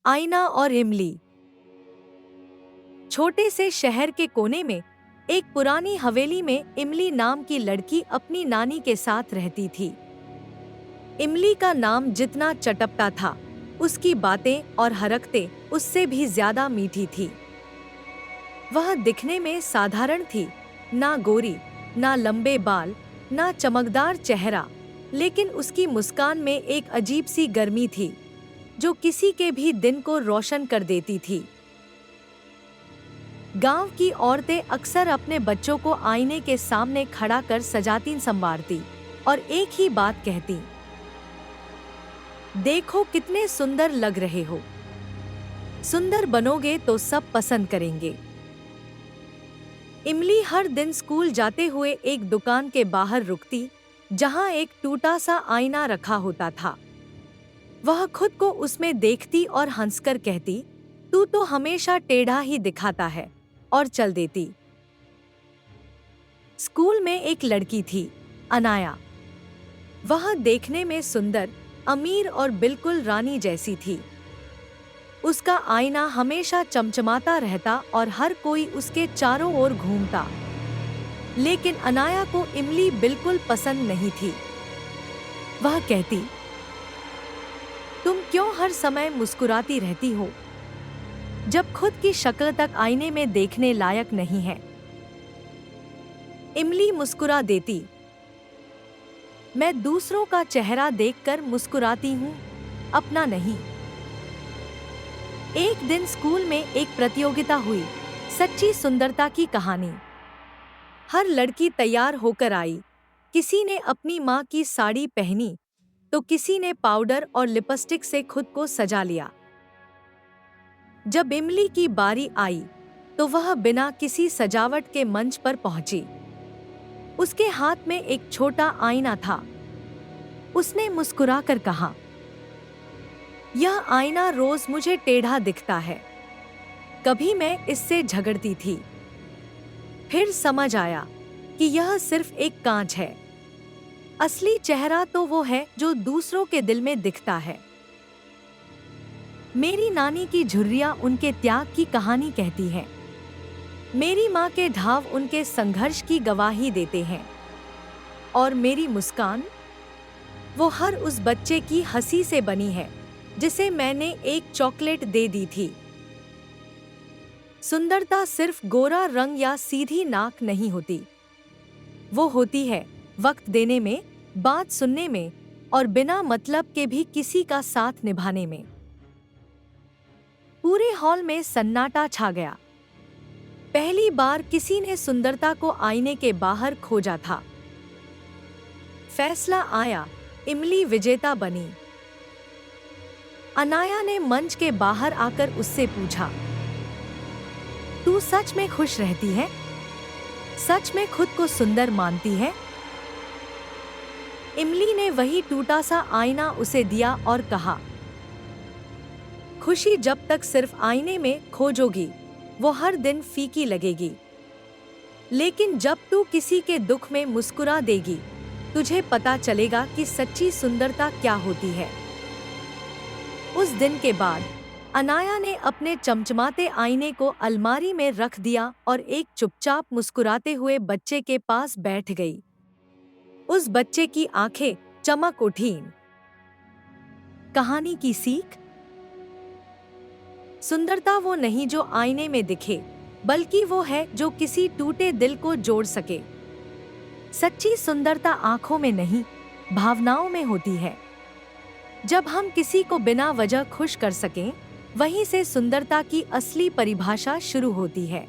आईना और इमली। छोटे से शहर के कोने में एक पुरानी हवेली में इमली नाम की लड़की अपनी नानी के साथ रहती थी। इमली का नाम जितना चटपटा था, उसकी बातें और हरकतें उससे भी ज्यादा मीठी थी। वह दिखने में साधारण थी, ना गोरी, ना लंबे बाल, ना चमकदार चेहरा, लेकिन उसकी मुस्कान में एक अजीब सी गर्मी थी जो किसी के भी दिन को रोशन कर देती थी। गांव की औरतें अक्सर अपने बच्चों को आईने के सामने खड़ा कर सजाती संवारती और एक ही बात कहती, देखो कितने सुंदर लग रहे हो, सुंदर बनोगे तो सब पसंद करेंगे। इमली हर दिन स्कूल जाते हुए एक दुकान के बाहर रुकती, जहां एक टूटा सा आईना रखा होता था। वह खुद को उसमें देखती और हंसकर कहती, तू तो हमेशा टेढ़ा ही दिखाता है, और चल देती। स्कूल में एक लड़की थी, अनाया। वह देखने में सुंदर, अमीर और बिल्कुल रानी जैसी थी। उसका आईना हमेशा चमचमाता रहता और हर कोई उसके चारों ओर घूमता। लेकिन अनाया को इमली बिल्कुल पसंद नहीं थी। वह कहती, तुम क्यों हर समय मुस्कुराती रहती हो, जब खुद की शक्ल तक आईने में देखने लायक नहीं है। इमली मुस्कुरा देती, मैं दूसरों का चेहरा देखकर मुस्कुराती हूँ, अपना नहीं। एक दिन स्कूल में एक प्रतियोगिता हुई, सच्ची सुंदरता की कहानी। हर लड़की तैयार होकर आई। किसी ने अपनी माँ की साड़ी पहनी, तो किसी ने पाउडर और लिपस्टिक से खुद को सजा लिया। जब इमली की बारी आई, तो वह बिना किसी सजावट के मंच पर पहुंची। उसके हाथ में एक छोटा आईना था। उसने मुस्कुराकर कहा, यह आईना रोज मुझे टेढ़ा दिखता है। कभी मैं इससे झगड़ती थी, फिर समझ आया कि यह सिर्फ एक कांच है। असली चेहरा तो वो है जो दूसरों के दिल में दिखता है। मेरी नानी की झुर्रियां उनके त्याग की कहानी कहती हैं। मेरी माँ के ढाव उनके संघर्ष की गवाही देते हैं। और मेरी मुस्कान, वो हर उस बच्चे की हंसी से बनी है जिसे मैंने एक चॉकलेट दे दी थी। सुंदरता सिर्फ गोरा रंग या सीधी नाक नहीं होती। वो होती है वक्त देने में, बात सुनने में और बिना मतलब के भी किसी का साथ निभाने में। पूरे हॉल में सन्नाटा छा गया। पहली बार किसी ने सुंदरता को आईने के बाहर खोजा था। फैसला आया, इमली विजेता बनी। अनाया ने मंच के बाहर आकर उससे पूछा, तू सच में खुश रहती है? सच में खुद को सुंदर मानती है? इमली ने वही टूटा सा आईना उसे दिया और कहा, खुशी जब तक सिर्फ आईने में खोजोगी, वो हर दिन फीकी लगेगी। लेकिन जब तू किसी के दुख में मुस्कुरा देगी, तुझे पता चलेगा कि सच्ची सुंदरता क्या होती है। उस दिन के बाद अनाया ने अपने चमचमाते आईने को अलमारी में रख दिया और एक चुपचाप मुस्कुराते हुए बच्चे के पास बैठ गई। उस बच्चे की आंखें चमक उठीं। कहानी की सीख, सुंदरता वो नहीं जो आईने में दिखे, बल्कि वो है जो किसी टूटे दिल को जोड़ सके। सच्ची सुंदरता आंखों में नहीं, भावनाओं में होती है। जब हम किसी को बिना वजह खुश कर सकें, वहीं से सुंदरता की असली परिभाषा शुरू होती है।